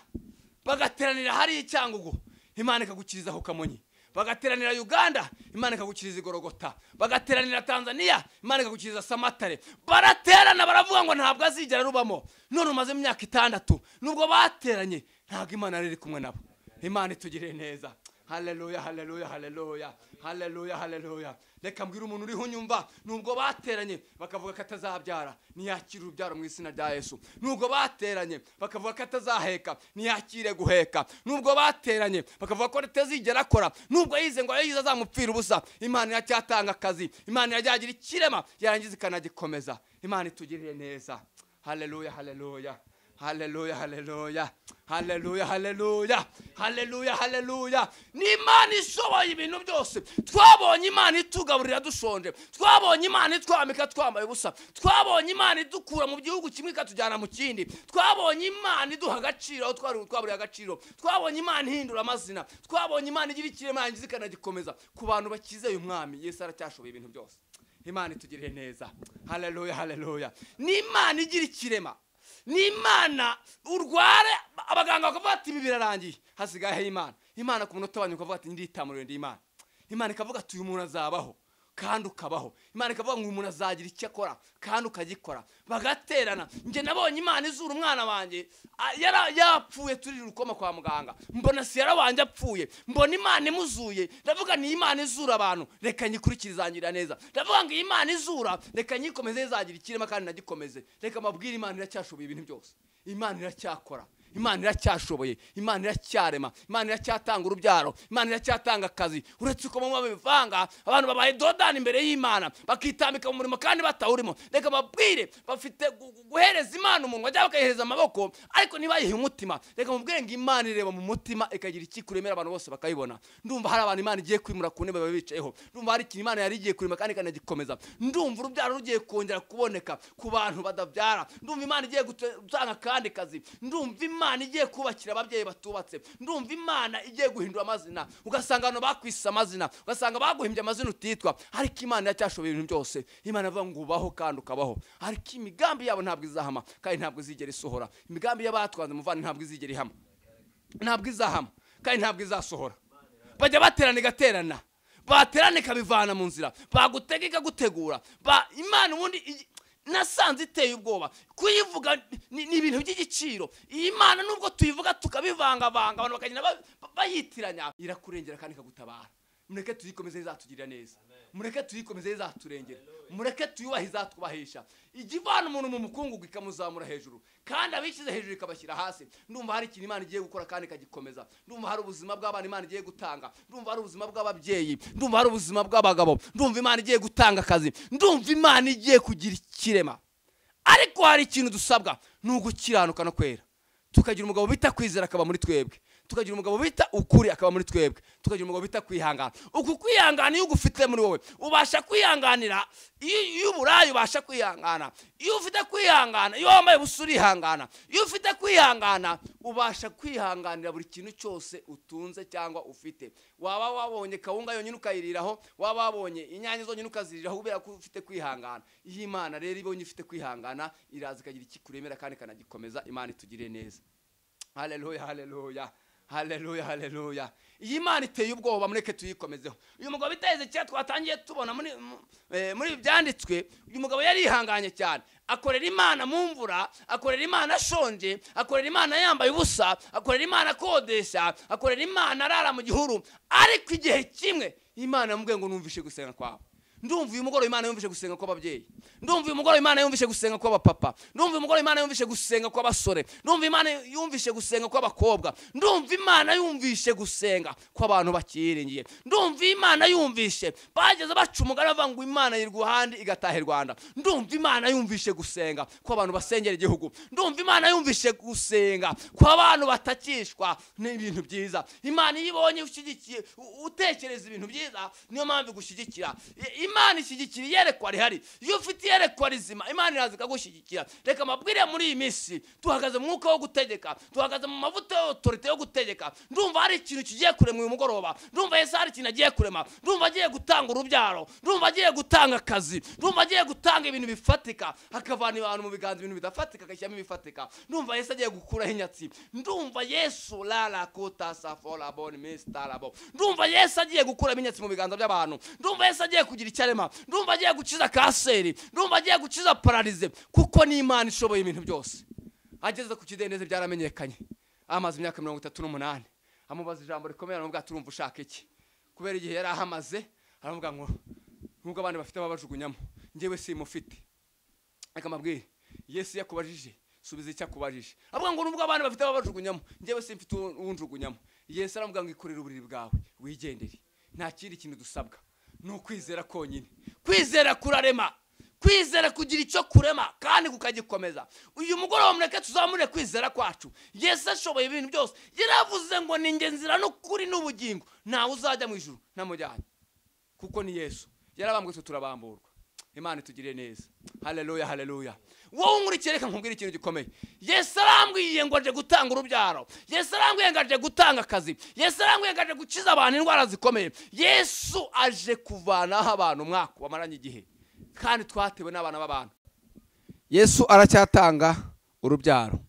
bagateranira hari icyangugu, Imana ikagukiriza ku Kamonyi. Bagateranira Uganda, Imana ikagukiriza Igorogota. Bagateranira Tanzania, Imana ikagukiriza Samatare. Baraterana baravuga ngo ntabwo azigera rubamo. None umaze imyaka 6 nubwo bateranye, ntabwo Imana yari kumwe nabo. Imana itugirire neza. Haleluya, haleluya, haleluya, haleluya, haleluya. Reka mbwira umuntu uriho unyumva, nubwo bateranye bakavuga ko atazabyara, ntiyakire urubyaro mu izina rya Yesu. Nubwo bateranye bakavuga ko atazaheka, ntiyakire guheka. Nubwo bateranye bakavuga ko atazigera akora, nubwo yize ngo yize azamupfira ubusa, Imana iracyatanga akazi, Imana irajyagira ikirema, yarangiza ikanagikomeza. Imana itugirire neza. Haleluya, haleluya, haleluya, haleluya, haleluya, haleluya, haleluya, haleluya. Ni Imana ishoboye ibintu byose. Twabonye Imana itugaburira dushonje, twabonye Imana itwamika twambaye ubusa, twabonye Imana idukura mu gihugu kimwe ikatujyana mu kindi, twabonye Imana iduha agaciro aho twaburiye agaciro, twabonye Imana ihindura amazina, twabonye Imana igira ikirema yangiza ikanagikomeza. Ku bantu bakizeye umwami Yesu aracyashoboye ibintu byose. Imana itugirire neza. Haleluya, haleluya. Ni Imana igira ikirema, ni Imana urware abaganga bakavuga ati ibi birarangiye, hasigaye Imana. Imana ku munota wanyu ukavuga ati nditamurire ndi Imana. Imana ikavuga ati uyu muntu azabaho, kandi ukabaho. Imana ikavuga ngo umuntu azagira icyo akora kandi ukagikora, bagaterana. Nge nabonye Imana izura umwana wanjye yapfuye turi rukoma kwa muganga, mbona siyara wanjye apfuye, mbona Imana imuzuye. Ndavuga ni Imana izura abantu, reka nyikurikire izangirira neza. Ndavuga ngo Imana izura, reka nyikomeze izagira ikirema kandi nagikomeze. Reka mabwire Imana iracyashoboye ibintu byose, Imana iracyakora, Imana iracyashoboye, Imana iracyarema, Imana iracyatanga urubyaro, Imana iracyatanga akazi. Uretse uko mu babivanga abantu babaye dodani imbere y'Imana bakitambika mu murimo kandi batawurimo. Reka babwire bafite guhereza Imana umuntu wajya bakayihereza amaboko ariko nibayihe umutima. Reka mubwire ngo Imana ireba mu mutima ikagira ikikuremera abantu bose bakayibona. Ndumva hari abantu Imana igiye kwimura ku ntebe babicayeho, ndumva hari ikintu Imana yari igiye kurema kandi ikanagikomeza. Ndumva urubyaro rugiye kongera kuboneka ku bantu badabyara. Ndumva Imana igiye gutanga kandi kazi. Ndumva Imana igiye kubakira ababyeyi batubatse. Ndumva Imana igiye guhindura amazina, ugasanga abantu bakwisa amazina, ugasanga baguhimbye amazina utitwa. Ariko Imana yacyashoboye ibintu byose. Imana avuga ngo ubaho kandi ukabaho. Ariko imigambi yabo ntabwo izahama kandi ntabwo izigera isohora. Imigambi y'abatwanze muvana ntabwo izigera ihama, ntabwo izahama kandi ntabwo izasohora. Bajya baterana igaterana, baterana ikabivana mu nzira, bagutega ikagutegura. Imana ubundi nasanze iteye ubwoba kuyivuga ni ibintu by'igiciro. Iyi Imana nubwo tuyivuga tukabivangavanga abantu bakagenda bayitiranya, irakurengera kandi ikagutabara. Mureke tuyikomeze izatugirira neza, mureke tuyikomeze izaturengera, mureke tuyubahe izatwubahisha. Igivana umuntu mu mukungugu ikamuzamura hejuru kandi abishyize hejuru ikabashyira hasi. Ndumva hari ikintu Imana igiye gukora kandi ikagikomeza. Ndumva hari ubuzima bw'abana Imana igiye gutanga, ndumva hari ubuzima bw'ababyeyi, ndumva hari ubuzima bw'abagabo, ndumva Imana igiye gutanga akazi, ndumva Imana igiye kugira ikirema. Ariko hari ikintu dusabwa, ni ugukiranuka no kwera. Tukagira umugabo bita kwizera akaba muri twebwe, tukagira umugabo bita ukuri akaba muri twebwe, tukagira umugabo bita kwihangana. Uku kwihangana iyo ugufite muri wowe ubasha kwihanganira. Iyo uburayi ubasha kwihangana, iyo ufite kwihangana, iyo wambaye ubusa urihangana, iyo ufite kwihangana ubasha kwihanganira buri kintu cyose utunze cyangwa ufite. Waba wabonye kawunga yonyine ukayiriraho, waba wabonye inyanya zonyine ukaziriraho kubera ko ufite kwihangana. Iyi Imana rero ibonye ufite kwihangana iraza ikagira ikikuremera kandi ikanagikomeza. Imana itugirire neza. Haleluya, haleluya, haleluya, haleluya. Iyi Imana iteye ubwoba, mureke tuyikomezeho. Uyu mugabo biteze cya twatangiye tubona muri byanditswe, uyu mugabo yari ihanganye cyane. Akorera Imana mu mvura, akorera Imana ashonje, akorera Imana yambaye ubusa, akorera Imana akodesha, akorera Imana arara mu gihuru. Ariko igihe kimwe Imana yamubwiye ngo numvishe gusenga kwawe. Ndumva uyu mugoroba Imana yumvishe gusenga kw'ababyeyi, ndumva uyu mugoroba Imana yumvishe gusenga kw'abapapa, ndumva uyu mugoroba Imana yumvishe gusenga kw'abasore, ndumva Imana yumvishe gusenga kw'abakobwa, ndumva Imana yumvishe gusenga kw'abantu bakiringiye, ndumva Imana yumvishe bageze baca umugani bavuga ngo Imana yiri Rwanda igataha Rwanda. Ndumva Imana yumvishe gusenga kw'abantu basengera igihugu, ndumva Imana yumvishe gusenga kw'abantu batakishwa n'ibintu byiza. Imana yibonye ushyigikiye utekereza ibintu byiza, niyo mpamvu igushyigikira. Imana ishyigikira iyerekwa rihari. Iyo ufite iyerekwa rizima Imana iraza ikagushyigikira. Reka mabwire muri iyi minsi tuhagaze mu mwuka wo gutegeka, tuhagaze mu mavuta y'autorite yo gutegeka. Ndumva hari ikintu kigiye kurema uyu mugoroba, ndumva Yesu hari ikintu agiye kurema, ndumva agiye gutanga urubyaro, ndumva agiye gutanga akazi, ndumva agiye gutanga ibintu bifatika, akavana abantu mu biganza ibintu bidafatika agashyiramo ibifatika. Ndumva Yesu agiye gukuraho inyatsi, ndumva Yesu lala kota safola bon mistarabo, ndumva Yesu agiye gukuraho inyatsi mu biganza by'abantu, ndumva Yesu agiye kugira icyarema, ndumva agiye gukiza kanseri, ndumva agiye gukiza paralize, kuko ni Imana ishoboye ibintu byose. Ageze ku kidendezi byaramenyekanye, amaze imyaka 38, amubaza ijambo rikomeye, aramubwira turumva ushaka iki. Kubera igihe yari ahamaze aramubwira ngo nubwo abandi bafite babajugunyamo njyewe simufite. Reka mabwire Yesu yakubajije subiza icyo akubajije. Avuga ngo nubwo abandi bafite babajugunyamo njyewe simfite uwunjugunyamo. Yesu aramubwira ngo ikorere uburiri bwawe wigendere. Nta kindi kintu dusabwa, ni ukwizera konyine. Kwizera kurarema, kwizera kugira icyo kurema kandi kukagikomeza. Uyu mugoroba mureke tuzamure kwizera kwacu. Yesu ashoboye ibintu byose. Yaravuze ngo ni nge nzira n'ukuri n'ubugingo, ntawe uzajya mu ijuru ntamujyanye, kuko ni Yesu. Yarabambwe turabamburwa. Imana itugirire neza. Haleluya, haleluya. Wowe nkurikire, reka nkubwire ikintu gikomeye. Yesu arambwiye ngo aje gutanga urubyaro, Yesu arambwiye ngo aje gutanga akazi, Yesu arambwiye ngo aje gukiza abantu indwara zikomeye. Yesu aje kuvanaho abantu umwaka wamaranye igihe kandi twatewe n'abana b'abantu. Yesu aracyatanga urubyaro,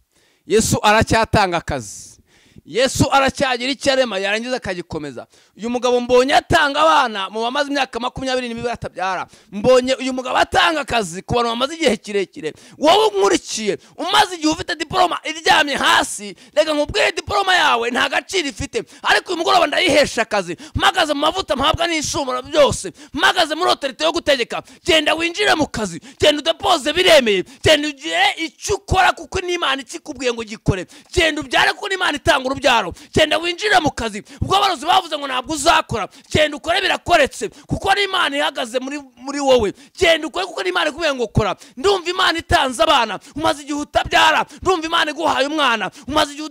Yesu aracyatanga akazi, Yesu aracyagira icyarema yarangiza akagikomeza. Uyu mugabo mbonye atanga abana mu bamaze imyaka 22 atabyara. Mbonye uyu mugabo atanga akazi ku bantu bamaze igihe kirekire. Wowe nkurikiye umaze igihe ufite diploma iryamye hasi, rega nkubwire diploma yawe nta gaciro ifite, ariko uyu mugoroba ndayihesha akazi. Mpagaze mu mavuta mpabwa n'ishumura byose, mpagaze muri autorité yo gutegeka. Genda winjire mu kazi, genda udepose biremeye, genda ugire icyo ukora kuko n'Imana ikikubwiye ngo gikore. Genda ubyare kuko n'Imana itanga urubyaro. Genda winjire mu kazi. Ubwo abarozi bavuze ngo ntabwo uzakora, genda ukore birakoretse kuko n'Imana ihagaze muri wowe. Genda ukore kuko n'Imana ikubwiye ngo kora. Ndumva Imana itanze abana, umaze igihe utabyara. Ndumva Imana iguhaye umwana, umaze igihe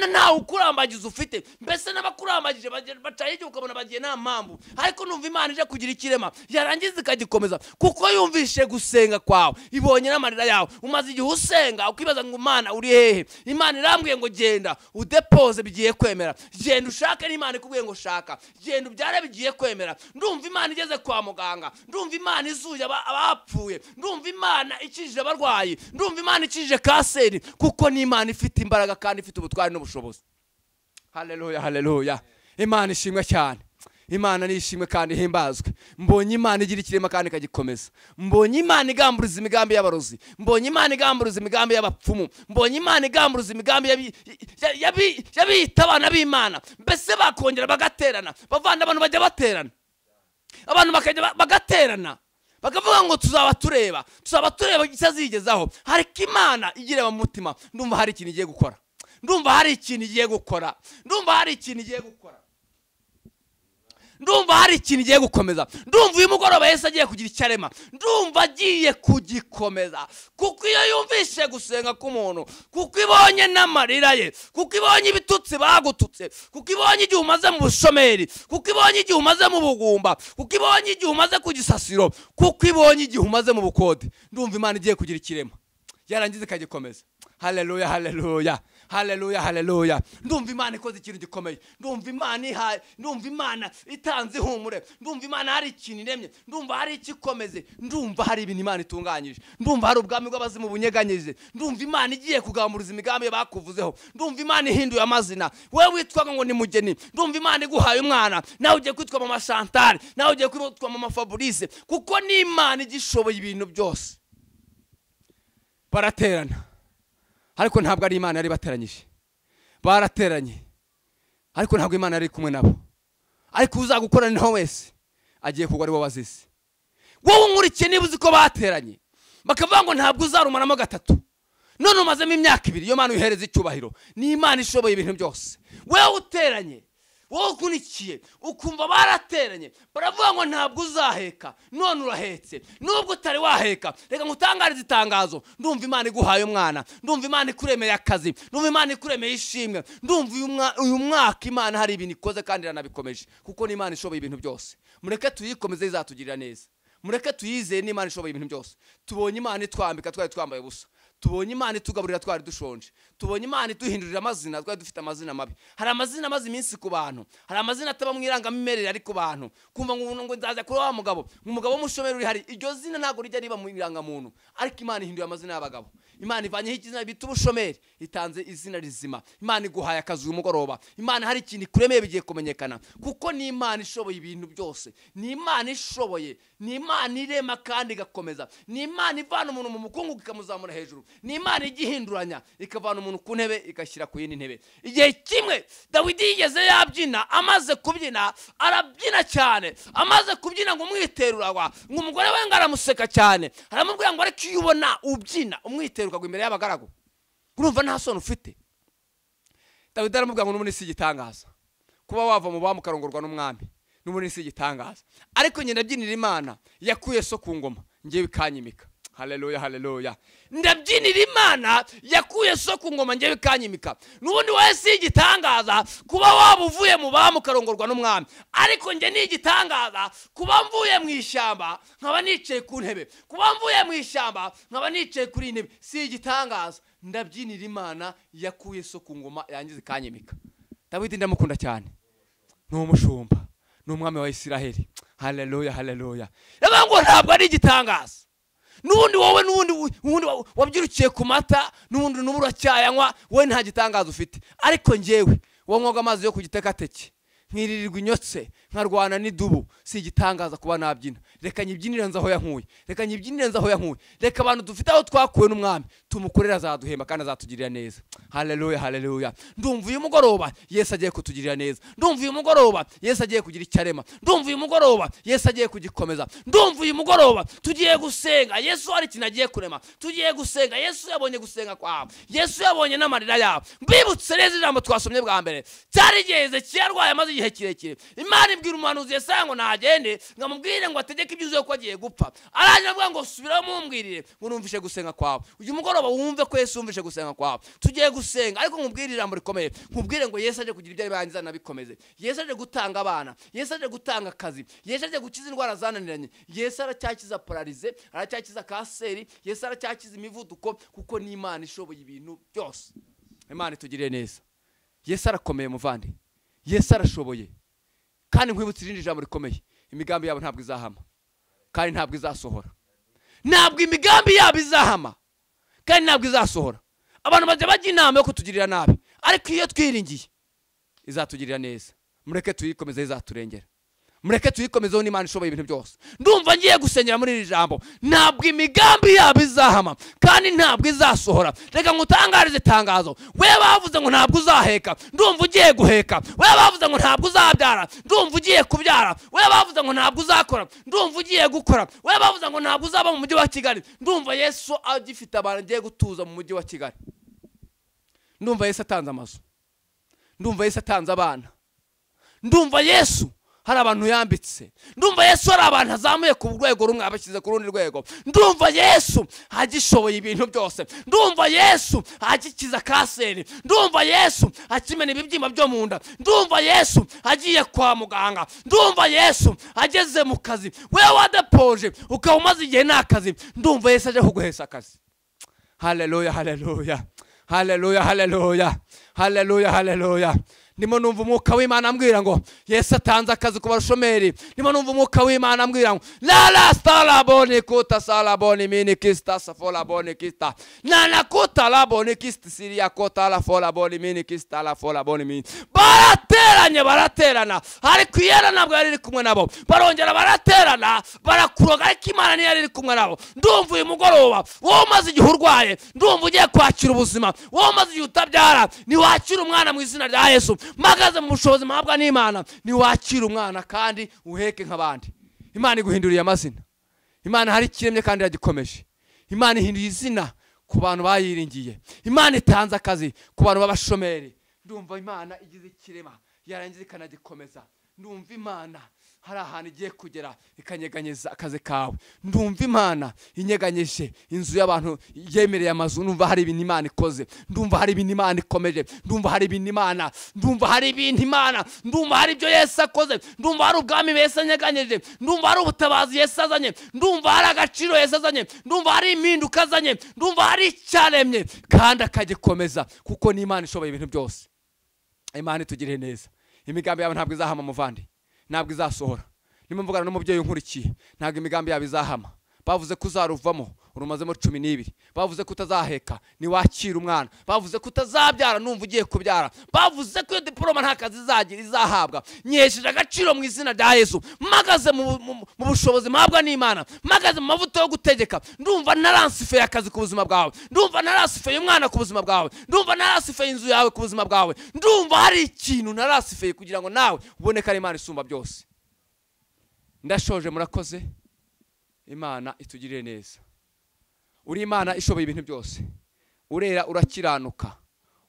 ntawe ukurambagiza ufite. Mbese n'abakurambagije bacaye igihe ukabona bagiye nta mpamvu, ariko ndumva Imana ije kugira ikirema yarangiza ikagikomeza kuko yumvishe gusenga kwawe, ibonye n'amarira yawe. Umaze igihe usenga ukibaza ngo Imana uri hehe. Imana irambwiye ngo genda udepose bigiye kwemera. Genda ushake n'Imana ikubwiye ngo shaka. Genda ubyare bigiye kwemera. Ndumva Imana igeze kwa muganga. Ndumva Imana izuye abapfuye. Ndumva Imana ikijije abarwayi. Ndumva Imana ikijije kanseri kuko n'Imana ifite imbaraga kandi ifite ubutwari n'ubushobozi. Haleluya, haleluya. Imana ishimwe cyane. Imana nishimwe kandi himbazwe. Mbonye Imana igira ikirema kandi kagikomeza. Mbonye Imana igamburiza imigambi y'abarozi. Mbonye Imana igamburiza imigambi y'abapfumu. Mbonye Imana igamburiza imigambi y'abita abana b'Imana. Mbese bakongera bagaterana, bavanda abantu bajya baterana, abantu bakajya bagaterana, bakavuga ngo tuzaba tureba gisazigezaho. Hariko Imana igireba mu mutima. Ndumva hari ikintu igiye gukora. Ndumva hari ikintu igiye gukora. Ndumva hari ikintu igiye gukora. Ndumva hari ikintu igiye gukomeza. Ndumva uyu mugoroba Yesu agiye kugira icyarema. Ndumva agiye kugikomeza kuko iyo yumvishe gusenga k'umuntu, kuko ibonye n'amarira ye, kuko ibonye ibitutsi bagututse, kuko ibonye igihe umaze mu bushomeri, kuko ibonye igihe umaze mu bugumba, kuko ibonye igihe umaze ku gisasiro, kuko ibonye igihe umaze mu bukode. Ndumva Imana igiye kugira ikirema yarangiza ikagikomeza. Haleluya, haleluya, haleluya, haleluya. Ndumva Imana ikoze ikintu gikomeye. Ndumva Imana ihaye, ndumva Imana itanze ihumure. Ndumva Imana hari ikintu iremye. Ndumva hari ikikomeze. Ndumva hari ibintu Imana itunganyije. Ndumva hari ubwami bw'abazimu bunyeganyije. Ndumva Imana igiye kugamburiza imigambi bakuvuzeho. Ndumva Imana ihinduye amazina. Wewe witwaga ngo ni Mugeni, ndumva Imana iguhaye umwana. Nawe ugiye kwitwa Mama Chantal, nawe ugiye kwitwa Mama Fabrice kuko ni Imana igishoboye ibintu byose. Baraterana, ariko ntabwo ari Imana yari bateranyije. Barateranye, ariko ntabwo Imana yari kumwe nabo. Ariko uzagukorana naho wese agiye kugwa ari wowe wazize. Wowe nkurikiye niba uzi ko bateranye bakavuga ngo ntabwo uzarumaramo gatatu, none umazemo imyaka 2, iyo Mana uyihereza icyubahiro. Ni Imana ishoboye ibintu byose. Wewe uteranye, wowe ukunikiye ukumva barateranye, baravuga ngo ntabwo uzaheka, none urahetse. Nubwo utari waheka, reka ngutangarize itangazo. Ndumva Imana iguhaye umwana. Ndumva Imana ikuremeye akazi. Ndumva Imana ikuremeye ishimwe. Ndumva uyu mwaka Imana hari ibintu ikoze kandi iranabikomeje kuko ni Imana ishoboye ibintu byose. Mureke tuyikomeze izatugirira neza. Mureke tuyizeye n'Imana ishoboye ibintu byose. Tubonye Imana itwambika twari twambaye ubusa. Tubonye Imana itugaburira twari dushonje. Tubonye Imana ituhindurira amazina twari dufite amazina mabi. Hari amazina amaze iminsi ku bantu. Hari amazina ataba mwirangamimerere ari ku bantu. Kumva ngo nzaza kuri wa mugabo, umugabo w'umushomeri uri hari. Iryo zina ntago rijya riba mu irangamuntu. Ariko Imana ihinduye amazina y'abagabo. Imana ivanyeho izina bita ubushomeri, itanze izina rizima. Imana iguhaye akazi uyu mugoroba. Imana hari ikintu kuremeye bigiye kumenyekana kuko ni Imana ishoboye ibintu byose. Ni Imana ishoboye, ni Imana irema kandi igakomeza. Ni Imana ivana umuntu mu mukungu ikamuzamura hejuru. Ni Imana igihinduranya ikavana umuntu ku ntebe igashyira ku yindi ntebe. Igihe kimwe Dawidi yigeze yabyina, amaze kubyina arabyina cyane, amaze kubyina ngo umwiteruragwa, ngo umugore we ngaramuseka cyane, aramubwira ngo ariko iyo ubona ubyina umwiteruragwa imbere y'abagaragu urumva nta soni ufite. Dawidi aramubwira ngo n'umuntu si igitangaza kuba wava mu bamukarongorwa n'umwami, n'umuntu si igitangaza, ariko njye ndabyinira Imana yakuye so ku ngoma ngiye bikanyimika. Haleluya, haleluya. Ndabyinira Imana yakuye so ku ngoma ngiye bikanyimika. Nubundi wowe si igitangaza kuba waba uvuye mu bamukarongorwa n'umwami, ariko njye ni igitangaza kuba mvuye mu ishyamba nkaba nicaye ku ntebe. Kuba mvuye mu ishyamba nkaba nicaye kuri intebe si igitangaza. Ndabyinira Imana yakuye so ku ngoma yangize ikanyimika. Dawidi ndamukunda cyane. Ni umushumba, ni umwami wa Isiraheli. Haleluya, haleluya. Ngo ntabwo ari igitangaza. n'ubundi wowe n'ubundi wabyirukiye ku mata n'ubundi n'ubura cyayanywa wowe nta gitangazo ufite ariko njyewe wanywaga amazi yo kugitekateke nkiririrwa inyotse nkarwana n'idubu si igitangaza kuba nabyina reka nyibyinire nzaho yankuye reka abantu dufite aho twakuwe n'umwami tumukorera azaduhemba kandi azatugirira neza. Haleluya haleluya. Ndumva uyu mugoroba Yesu agiye kutugirira neza. Ndumva uyu mugoroba Yesu agiye kugira icyarema. Ndumva uyu mugoroba Yesu agiye kugikomeza. Ndumva uyu mugoroba tugiye gusenga. Yesu hari ikintu agiye kurema. Tugiye gusenga. Yesu yabonye gusenga kwawe. Yesu yabonye n'amarira yawe. Mbibutse neza ijambo twasomye bwa mbere. Cyarigeze cyarwaye amaze igihe kirekire. Imana ibwira umuhanuzi Yesaya ngo nagende ngamubwire ngo ategeke ibyuzuye ko agiye gupfa. Aranyavuga ngo subiramo mumbwirire ngo numvishe gusenga kwawe. Uyu mugoroba wumve ko Yesu yumvishe gusenga kwawe. Tugiye gusenga ariko nkubwire ijambo rikomeye. Nkubwire ngo Yesu aje kugira ibyo bibangiza nabikomeze. Yesu aje gutanga abana. Yesu aje gutanga akazi. Yesu aje gukiza indwara zananiranye. Yesu aracyakiza paralize, aracyakiza kanseri. Yesu aracyakiza imivuduko kuko ni Imana ishoboye ibintu byose. Imana itugirire neza. Yesu arakomeye muvandi. Yesu arashoboye. Kandi nkwibutse irindi jambo rikomeye. Imigambi yabo ntabwo izahama. Kandi ntabwo izasohora. Ntabwo imigambi yabo izahama. Kandi ntabwo izasohora. Abantu bajya bajya inama yo kutugirira nabi. Ariko iyo twiringiye izatugirira neza. Mureke tuyikomeze izaturengera. Mureke tuyikomezeho n'Imana ishoboye ibintu byose. Ndumva ngiye gusengera muri iri jambo. Ntabwo imigambi yabo izahama kandi ntabwo izasohora. Reka ngutangarize tangazo. Wewe bavuze ngo ntabwo uzaheka. Ndumva ugiye guheka. Wewe bavuze ngo ntabwo uzabyara. Ndumva ugiye kubyara. Wewe bavuze ngo ntabwo uzakora. Ndumva ugiye gukora. Wewe bavuze ngo ntabwo uzaba mu mujyi wa Kigali. Ndumva Yesu agifite abantu ngiye gutuza mu mujyi wa Kigali. Ndumva Yesu atanze amazu. Ndumva Yesu atanze abana. Ndumva Yesu hari abantu yambitse. Ndumva Yesu hari abantu azamuye ku rwego rumwe abashyize ku rundi rwego. Ndumva Yesu agishoboye ibintu byose. Ndumva Yesu agikiza kanseri. Ndumva Yesu akimena ibibyimba byo mu nda. Ndumva Yesu agiye kwa muganga. Ndumva Yesu ageze mu kazi. Wewe wadepoje ukaba umaze igihe nta kazi. Ndumva Yesu aje kuguhesha akazi. Haleluya haleluya. Haleluya haleluya. Haleluya haleluya. Nimo numva umwuka w'Imana ambwira ngo Yesu atanze akazi ku bashomeri. Nimo numva umwuka w'Imana ambwira ngo la stala boni kuta sala boni mini kista safola boni kista na kuta la boni kista siria kota la fola boni mini kista la fola boni mini. Baraterana ariko Yera nabwo yari kumwe nabo. Barongera baraterana barakuroga ariko Imana ni yari kumwe nabo. Ndumva uyu mugoroba wowe umaze igihe urwaye. Ndumva ugiye kwakira ubuzima. Wowe umaze igihe utabyara ni wakira umwana mu izina rya Yesu. Magaze mu bushobozi mpabwa n'Imana ni wakira umwana kandi uheke nk'abandi. Imana iguhinduriye amazina. Imana hari kiremye kandi yagikomeje. Imana ihinduye izina ku bantu bayiringiye. Imana itanze akazi ku bantu b'abashomeri. Ndumva Imana igize ikirema yarangiza ikanagikomeza. Ndumva Imana hari ahantu igiye kugera ikanyeganyeza akazi kawe. Ndumva Imana inyeganyeje inzu y'abantu yemereye amazu. Ndumva hari ibintu Imana ikoze. Ndumva hari ibintu Imana ikomeje. Ndumva hari ibintu Imana. Ndumva hari ibintu Imana. Ndumva hari ibyo Yesu akoze. Ndumva hari ubwami Yesu anyeganyeje. Ndumva hari ubutabazi Yesu azanye. Ndumva hari agaciro Yesu azanye. Ndumva hari impinduka azanye. Ndumva hari icyaremye kandi akagikomeza kuko ni Imana ishoboye ibintu byose. Imana itugirire neza. Imigambi yawe ntabwo izahama muvandi. Ntabwo izasohora. Nimo mvugana n'umubyeyi unkurikiye. Ntabwo imigambi yawe izahama. Bavuze ko uzaruvamo urumazemo 12. Bavuze ko utazaheka ni wakira umwana. Bavuze ko utazabyara numva ugiye kubyara. Bavuze ko iyo diploma nta kazi izagira izahabwa. Nyesheje agaciro mu izina rya Yesu. Magaze mu bushobozi mpabwa n'Imana. Magaze mu mavuta yo gutegeka. Ndumva naransife akazi ku buzima bwawe. Ndumva naransife umwana ku buzima bwawe. Ndumva naransife inzu yawe ku buzima bwawe. Ndumva hari ikintu naransife kugira ngo nawe ubone ko ari Imana isumba byose. Ndashoje murakoze. Imana itugirire neza. Uri Imana ishoboye ibintu byose. Urera urakiranuka.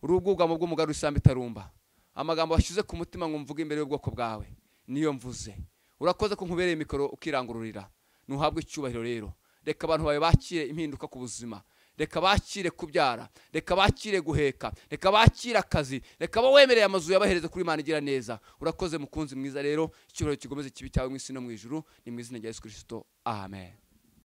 Urubwugamo bw'umugabo usamba itarumba. Amagambo washize ku mutima ngo mvuge imbere y'ubwoko bwawe. Niyo mvuze. Urakoze ko nkubereye mikoro ukirangururira. Nuhabwe icyubahiro rero. Reka abantu bawe bakire impinduka ku buzima. Reka bakire kubyara. Reka bakire guheka. Reka bakire akazi. Reka bawemereye amazu yabahereze kuri Imana igira neza. Urakoze mukunzi mwiza rero. Icyubahiro kigomeze kibi cyawe mu isi no mu ijuru. Ni mu izina rya Yesu Kristo. Amen.